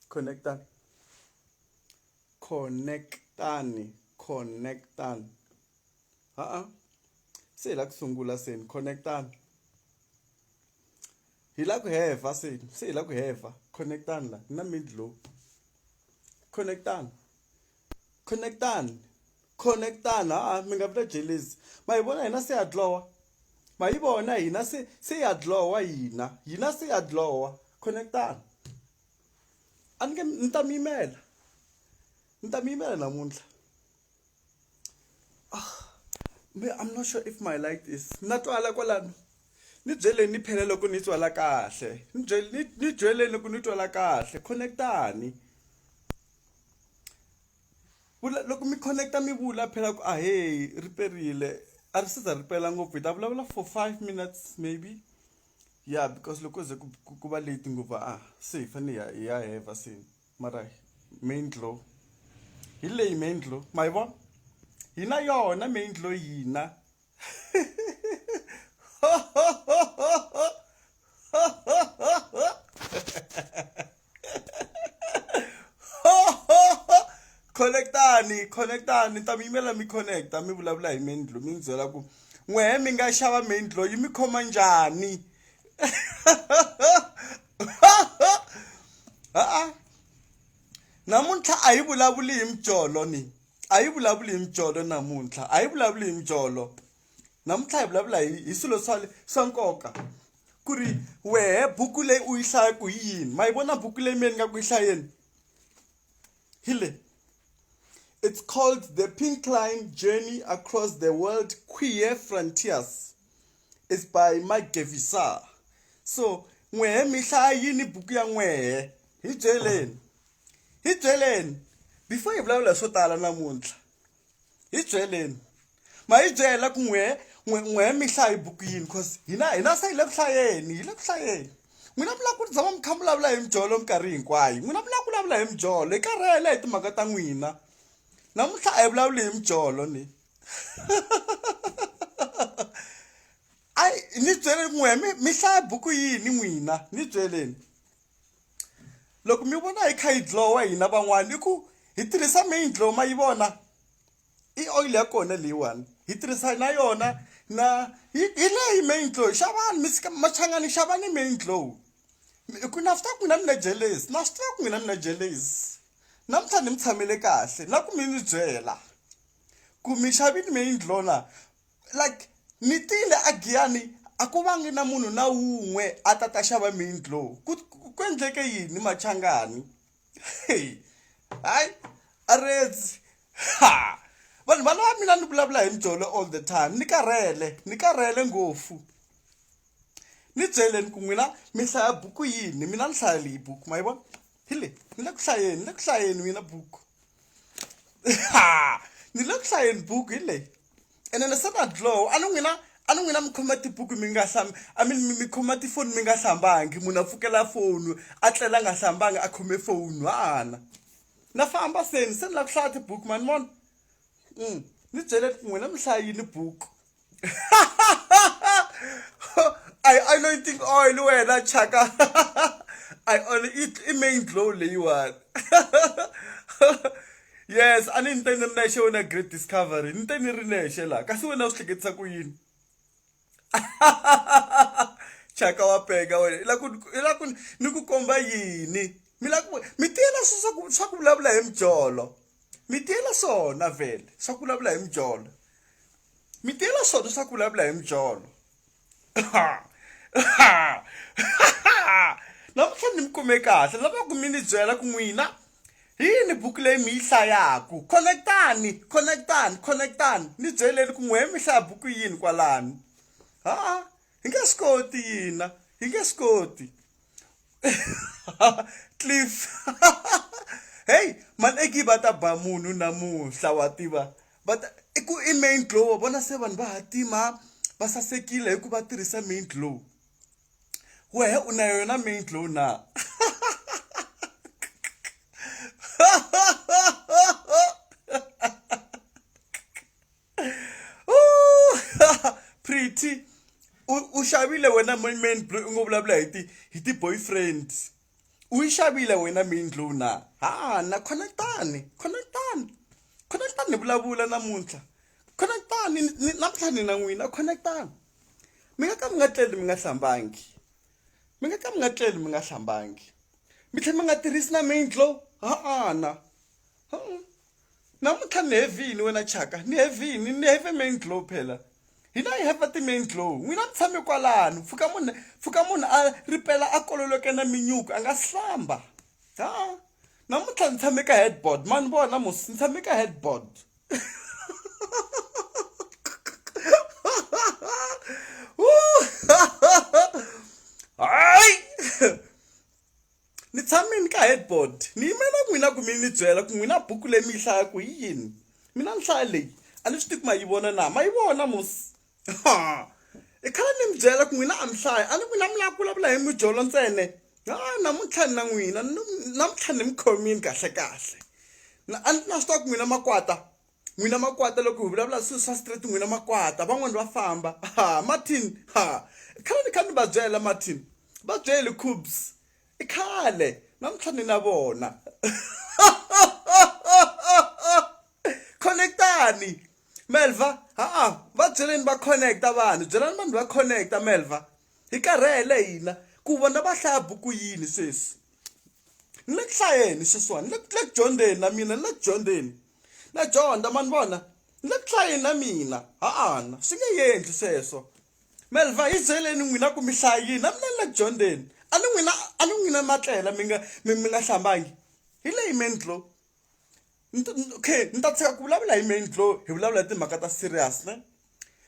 Connectan. Connectan. Se la kusungula seni connectan. Hi la ku heva seni, se la ku heva connectan la na midlo. Connectan. Minga vula jealous. Mayibona hina se adlowa. Mayibona hina se adlowa hina se adlowa. Connectan. Anke ntamimela namuntlha. I'm not sure if my light is natwala kwalano. Ni byele ni phela loko ni twala kahle. Ni byele loko ni twala kahle. Connectani. Loko mi connecta mi vula phela ku hey riperile. A ri siza ripela ngopfu hi ta vulavula for 5 minutes maybe. Yeah, because loko ze ku va late ngopfu se hi fane ya heva se mara main glow. Hi leyi main glow. Ma yi vona? Hina yona main glow hina. Connectani tamimela mi connecta mi vulavula hi main glow mi byela ku n'wehe mi nga xava main glow yi mi khoma njhani. Namuntlha a hi vulavuli hi mjolo ni. A hi vulavuli hi mjolo namuntlha. A hi vulavuli hi mjolo. Namuntlha hi vulavula hi swilo swa nkoka. Ku ri wehe buku leyi u yi hlaya ku yini. Ma yi vona buku leyi mi nga ku yi hlayeni. Hile. It's called The Pink Line Journey Across the World Queer Frontiers. It's by Mhan Aggy Mabedlhe. So, n'wehe mi hlaya yini buku ya n'wehe? Hi byeleni. Before hi vulavula swo tala namuntlha. Hi byeleni. Ma hi byela ku n'wehe mi hlaya buku yini cause hina se hi le ku hlayeni. N'wina vula ku ri zama mi kha mi vulavula hi mjolo minkarhi hinkwayo. N'wina vula ku vulavula hi mjolo. Hi karhele hi timhaka ta n'wina. Namuntlha a hi vulavuli hi mjolo ni. Ni byeleni n'wehe mi hlaya buku yini n'wina? Ni byeleni. Loko mi vona hi kha hi glowa hina van'wana i ku hi tirhisa main glow ma yi vona. I oil ya kona leyiwani. Hi tirhisa na yona na hi leyi main glow. Xavani machangani xavani main glow. Ku na swi tiva ku n'wina mi na jealous. Na swi tiva ku n'wina mi na jealous. Namuntlha ni mi tshamele kahle na ku mi ni byela ku mi xavini main glow na like ni tile a Giyani a ku vangi na munhu na wun'we a ta xava main glow ku endleke yini machangani. Hayi a redzi vanhu va lava mina ni vulavula hi mjolo all the time ni karhele ngopfu. Ni byeleni ku n'wina mi hlaya buku yini mina ni hlaya leyi buku ma yi vona. Hile ni le ku hlayeni mina buku. Ni le ku hlayeni buku hi leyi. Ene ni se na glow a ni n'wina mi khoma tibuku mi nga mi khoma tifoni mi nga hlambangi munhu a pfukela foni a tlela nga hlambangi a khome foni na famba se ni la ku hlaya tibuku ma ni vona. Ni byele ku n'wina mi hlaya yini buku. I anointing oil wena chaka. I only eat main glow leyiwani. Yes, a ni nte ni ri nexe wena great discovery. Ni nte ni ri nexe la kasi wena u swi hleketisa ku yini? Chaka wa pega wena. I la ku ni ku komba yini? Mi tiyela swa ku vulavula hi mjolo. Mi tiyela swona vele swa ku vulavula hi mjolo. Mi tiyela swona swa ku vulavula hi mjolo. Namuntlha ni mi kume kahle lava ku mi ni byela ku n'wina hi yini buku leyi mi yi hlayaku. Connectani. Ni byeleni ku n'wehe mi hlaya buku yini kwalano. Hi nge swi koti hina. Hi nge swi koti. Cliff. Hey, Mhan Aggy va ta ba munhu namuntlha wa tiva. I main glow vona se vanhu va hatima va sasekile hi ku va tirhisa main glow. Wehe u na yona main glow na. Pretty u xavile wena main glow u ngo vulavula hi ti boyfriend. uyishabile wena mindlu na na connectani vulavula namuntlha connectani namuntlha ni na n'wina connectani mi nga ka mi nga tleli mi nga hlambangi mi nga ka mi nga tleli mi nga hlambangi mi tlhela mi nga tirhisi na mindlu namuntlha ni hevini wena chaka ni heve mindlu phela hina hi heva ti-mindlu n'wina mi tshame kwalano pfuka munhu a ripela a kololoke na minyuku a nga hlamba namuntlha ni tshame ka headboard mani vona musi ni tshame ka headboard hayi ni tshamini ka headboard ni yimela n'wina ku mi ni byela ku n'wina buku leyi mi yi hlaya ku hi yini mina ni hlaya leyi a ni swi tivi ma yi vona na ma yi vona musi i khala ni mi byela ku n'wina a mi hlaya a ni n'wina mi lava ku vulavula hi mijolo ntsene namuntlha ni na n'wina namuntlha ni mi khomini kahle a ni na swi tiva ku n'wina makwata loko hi vulavula swilo swa straight n'wina makwata van'wani va famba Martin i khala ni kha ni va byela Martin va byeli cubes i khale namuntlha ni na vona connectani Melva va byeleni va connecta vanhu byelani vanhu va connecta Melva hi karhele hina ku vona va hlaya buku yini sweswi ni le ku hlayeni sweswiwani ni le ku dyondzeni na mina ni le ku dyondzeni na dyondza mani vona ni le ku hlayeni na mina swi nge endli sweswo Melva hi byeleni n'wina ku mi hlaya yini na mina ni le ku dyondzeni a ni n'wina matlela mi nga hlambangi hi leyi mindlu okay ni ta tshika ku vulavula hi mindlu hi vulavula hi timhaka ta serious ne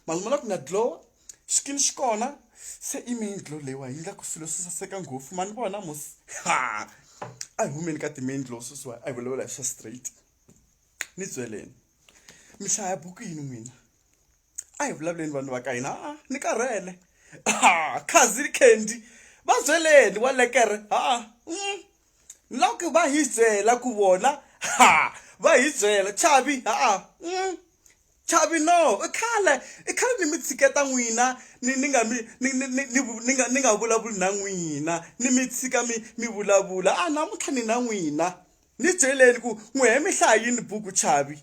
malumela ku na glow skin xi kona se i mindlu leyiwa hi endla ku swilo swi saseka ngopfu mani vona musi a hi humeni ka timindlu sweswiwa a hi vulavula hi swa straight ni byeleni mi hlaya buku yini n'wina a hi vulavuleni vanhu va ka hina ni karhele khazi Candy va byeleni wa lekere loko va hi byela ku vona va hi byela Chavi Chavi no i khale ni mi tshiketa n'wina ni nga vulavuli na n'wina ni mi tshika mi vulavula namuntlha ni na n'wina ni byeleni ku n'we mi hlaya yini buku Chavi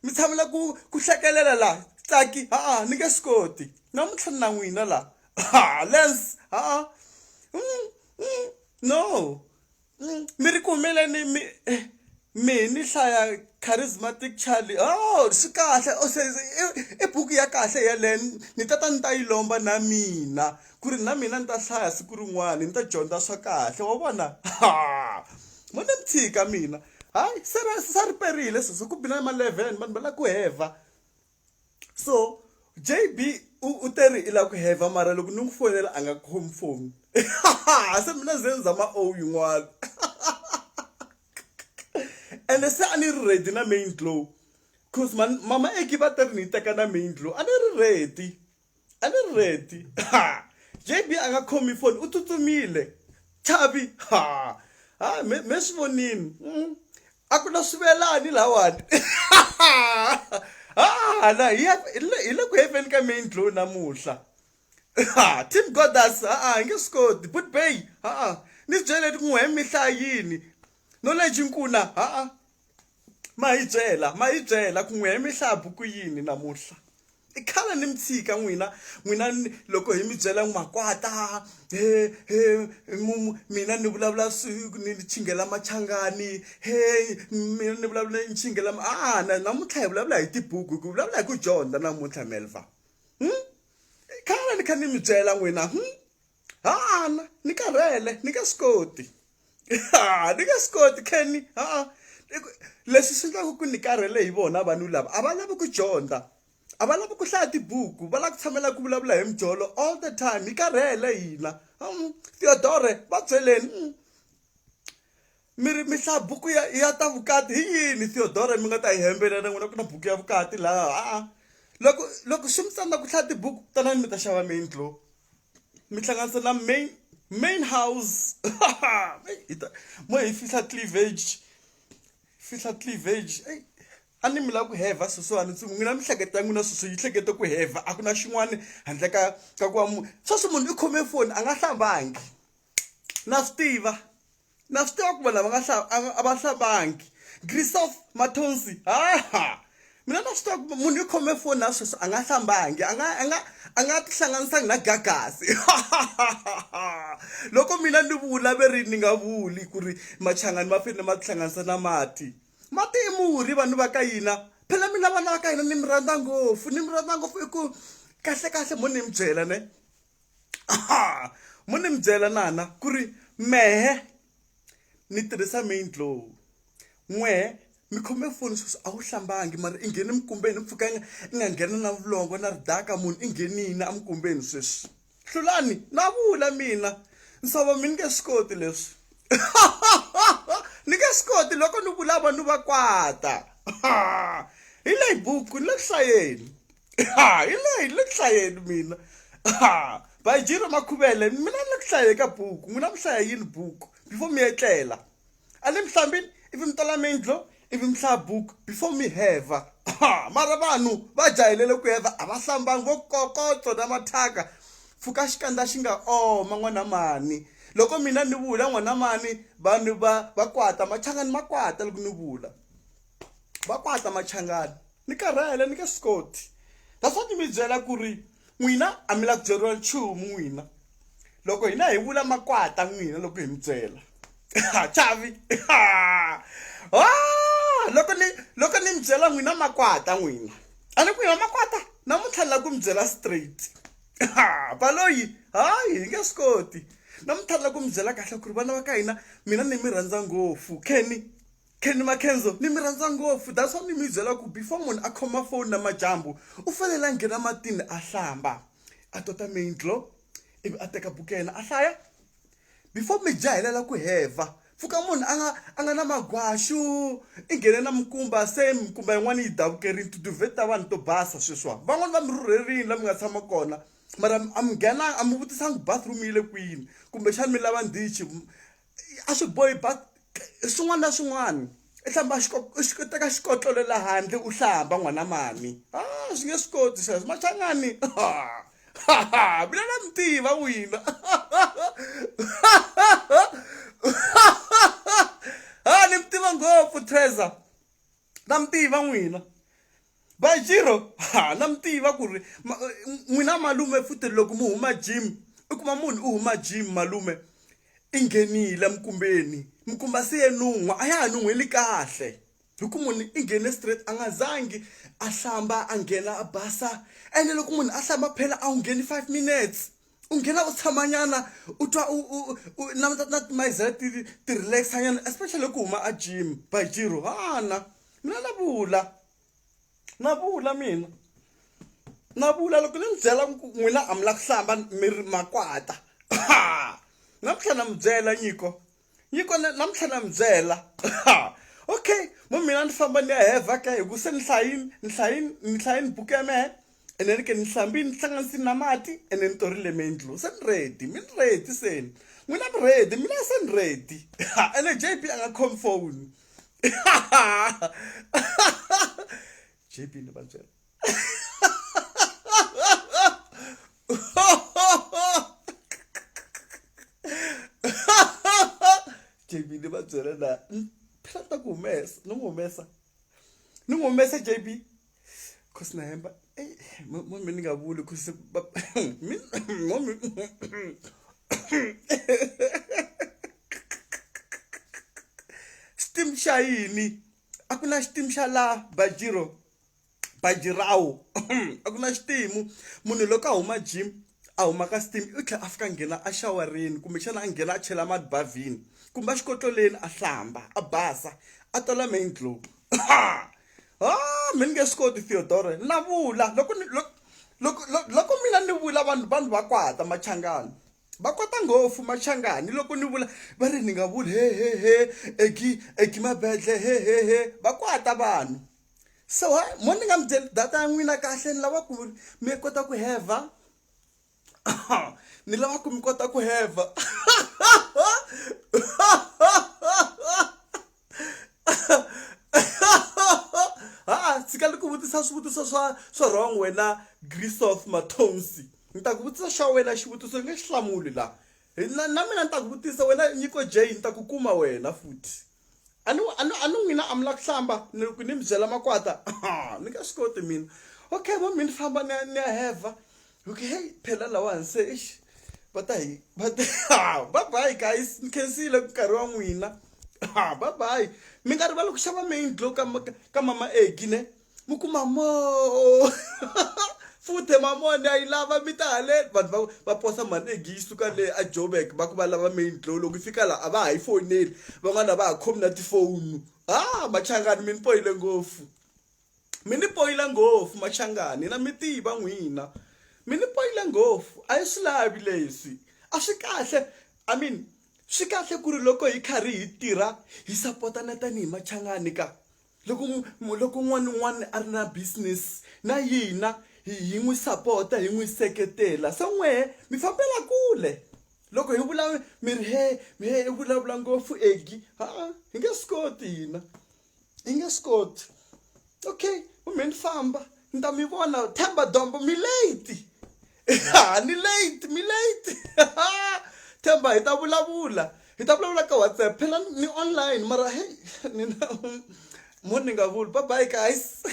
mi tshamela ku hlekelela la tsaki ni nge swi koti namuntlha ni na n'wina la Lens no mi ri ku humeleni mi ni hlaya charismatic Charlie swi kahle i buku ya kahle yaleyo ni ta yi lomba na mina ku ri na mina ni ta hlaya siku rin'wana ni ta dyondza swa kahle wa vona mo ni mi tshika mina hayi se riperile sweswo ku bina ma-11 vanhu va lava ku heva so JB u teri i lava ku heva mara loko ni n'wi fonela a nga khomi foni se mina ze ni zama yin'wana and se a ni ri ready na main glow cause mama Aggy va teri ni teka na main glow a ni ri ready JB a nga khomi foni u tsutsumile Chavi me swi vonini a ku na swivelani lawani na hi le ku heveni ka main glow namuhla Tim Goddess hi nge swi koti but bay ni byele ku n'we mi hlaya yini knowledge nkuna ma hi byela ku n'we mi hlaya buku yini namuhla i khala ni mi tshika n'wina loko hi mi byela makwata mina ni vulavula ni chingela machangani mina ni vulavula ni chingela namuntlha hi vulavula hi tibuku ku vulavula hi ku dyondza namuntlha Melva khala ni kha ni mi byela n'wina ni karhele ni nge swi koti ni nge swi koti Kenny leswi swi endlaka ku ni karhele hi vona vanhu lava a va lavi ku dyondza a va lava ku hlaya tibuku va lava ku tshamela ku vulavula hi mijolo all the time hi karhele hina Theodore va byeleni mi hlaya buku ya ta vukati hi yini Theodore mi nga ta hi hembelela n'wina ku na buku ya vukati laha loko swi mi tsandza ku hlaya tibuku tanani mi ta xava main glow mi hlanganisa na main house mo hi fihla cleavage a ni mi lava ku heva sweswiwani n'wina mihleketa ya n'wina sweswo yi hlekete ku heva a ku na xin'wana handle ka ku va sweswi munhu i khome foni a nga hlambangi na swi tiva na swi tiva ku vanhu a va hlabangi Grisof Matonsi mina na swi tiva ku munhu yi khome foni na sweswo a nga hlambangi a nga tihlanganisangi na gagasi loko mina ni vula veri ni nga vuli ku ri machangani ma fanele ma tihlanganisa na mati i murhi vanhu va ka hina phela mina vana va ka hina ni mi rhandza ngopfu i ku kahle mo ni mi byela ne mo ni mi byela nana ku ri mehe ni tirhisa main glow n'we mi khome foni sweswi a wu hlambangi mara i nghene mikumbeni mpfuka i nga nghena na vulongo na ridaka munhu i nghenini emikumbeni sweswi hlulani na vula mina nsava mi nge swi koti leswi ni nge swi koti loko ni vula vanhu va kwata hi leyi buku ni le ku hlayeni hi le ku hlayeni mina Bajiro Makhubele mina ni le ku hlaye ka buku n'wina mi hlaya yini buku before mi etlela a le mihlambini ivi mi tola mindlo ivi mi hlaya buku before mi heva mara vanhu va jahilele ku heva a va hlambangi vo kokotso na mathaka pfuka xikandza xi nga oma n'wana mani loko mina ni vula n'wana mani vanhu va kwata machangani ma kwata loko ni vula va kwata machangani ni karhele ni nge swi koti that's what mi byela ku ri n'wina a mi la ku byeriwa nchumu n'wina loko hina hi vula makwata n'wina loko hi mi byela chavi loko ni mi byela n'wina makwata n'wina a ni ku hina makwata namuntlha ni la ku mi byela straight baloyi hayi hi nge swi koti namuntlha ni la ku mi byela kahle ku ri vana va ka hina mina ni mi rhandza ngopfu Kenny Makenzo ni mi rhandza ngopfu that's what ni mi byela ku before munhu a khoma phone na majambu u fanele a nghena matini a hlamba a tota main glow ivi a teka buku ya yena a hlaya before mi jahelela ku heva pfuka munhu a nga na magwaxu i nghene na mikumba se mikumba yin'wana yi davukerini tiduvheti ta vanhu to basa sweswiwa van'wana va mi rhurherile la mi nga tshama kona mara a mi nghena a mi vutisangi bathroom yi le kwini kumbexani mi lava ndichi a swi bohi swin'wana na swin'wana i hlamba teka xikotlolo la handle u hlamba n'wana mani swi nge swi koti sweswo machangani mina na mi tiva wina ni mi tiva ngopfu Treza na mi tiva n'wina Bajiro na mi tiva ku ri n'wina malume futhi loko mu huma gym i kuma munhu u huma gym malume i nghenile mikumbeni mikumba se ye nun'wa a ya ha nun'weli kahle hi ku munhu i nghene straight a nga zangi a hlamba a nghena a basa ene loko munhu a hlamba phela a wu ngheni 5 minutes u nghena u tshamanyana u twa na timayizela ti relaxanyana especially loko huma a gym Bajiro mina na vula mina na vula loko ni mi byela n'wina a mi la ku hlamba mi ri makwata namuntlha na mi byela nyiko namuntlha na mi byela okay mo mina ni famba ni ya heva ka hi ku se ni hlayini buku ya mehe ene ni ke ni hlambini ni hlanganisini na mati ene ni torile maindlo se ni ready seni n'wina mi ready mina se ni ready ene JB a nga khomi phone JB ni va byela JB ni va byela na phela ta ku humesa ni humesa JB cause na hemba mo ni nga vuli ku se steam xa yini a ku na steam xa la Bajirawo a ku na xitimu munhu loko a huma gym a huma ka steam u tlhela a fika nghena a shawarini kumbexana a nghena a chela mati bavhini kumbe a xikotloleni a hlamba a basa a tola main glow mi nge swi koti Theodore na vula loko mina ni vula vanhu va kwata machangani va kwata ngopfu machangani loko ni vula va ri ni nga vuli he Aggy Mabedlhe he va kwata vanhu so mo ni nga mi byeli data ya n'wina kahle ni lava ku mi kota ku heva ni lava ku mi kota ku heva tshika ni ku vutisa swivutiso swa wrong wena Grisof Matonsi ni ta ku vutisa xa wena xivutiso nge xi hlamuli la na mina ni ta ku vutisa wena nyiko J ni ta ku kuma wena futhi anu n'wina a mi la ku hlamba ni ku ni mi byela makwata ni nga swi koti mina okay mo mi ni famba ni ya heva okay hey phela lawani se ish bye bye guys ni khensile ku nkarhi wa n'wina bye bye mi nga rivali ku xava main glow ka mama Aggy ne mi kuma mo futhi mamoni a yi lava mi ta haleni vanhu va posa Mhan Aggy yi suka le a Joburg va ku va lava main glow loko yi fika la a va ha yi foneli van'wana va ha khomi na tifoni machangani mi ni poyile ngopfu machangani na mi tiva n'wina mi ni poyile ngopfu a yi swi lavi leswi a swi kahle I mean swi kahle ku ri loko hi karhi hi tirha hi sapotana tanihi machangani ka loko n'wana a ri na business na yina hi n'wi sapota hi n'wi seketela so n'wehe mi fambela kule loko hi vula mi ri he vulavula ngopfu Aggy hi nge swi koti hina hi nge swi koti okay mi ni famba ni ta mi vona Themba Dombo mi late ni late Themba hi ta vulavula ka WhatsApp phela ni online mara hey ni morning avul bye bye guys